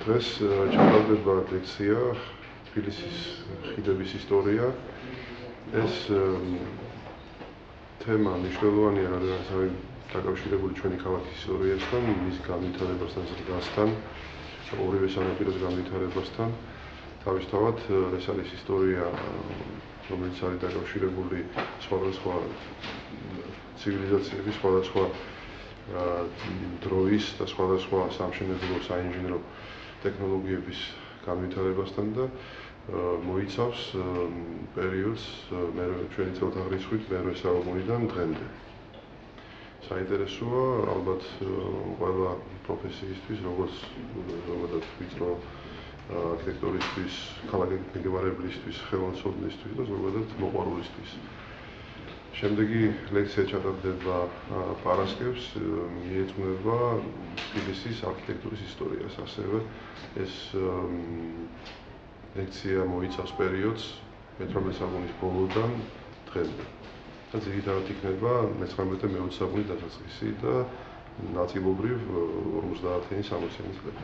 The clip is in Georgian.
დღეს ჩატარდება ლექცია თბილისის ხიდების ისტორია. ეს თემა მნიშვნელოვანია, რადგან არის დაკავშირებული ჩვენი ქალაქის ისტორიასთან, მის განვითარებასთან, ზრდასთან, ორივე სანაპიროს განვითარებასთან. თავისთავად ეს არის ისტორია, რომელიც არის დაკავშირებული სხვადასხვა ცივილიზაციების, სხვადასხვა დროის და სხვადასხვა სამშენებლო საინჟინრო ტექნოლოგიების განვითარებასთან და მოიცავს პერიოდს ჩვენი წელთაღრიცხვით მერვე საუკუნიდან დღემდე. საინტერესოა ალბათ ყველა პროფესიისთვის, როგორც ზოგადად ვიწრო არქიტექტურისთვის, ქალაქის მეგობარებლისთვის, ხელოვნებისთვის და ზოგადად მოყვარულისთვის. შემდეგი ლექცია ჩატარდება პარასკევს, მიეძღვნება თბილისის არქიტექტურის ისტორიას. ასევე ეს ლექცია მოიცავს პერიოდს მე-18 საუკუნის ბოლოდან დღემდე. და ძირითადად იქნება მე-19-20 საუკუნის დასაწყისი და ნაწილობრივ 50-60-იანი წლები.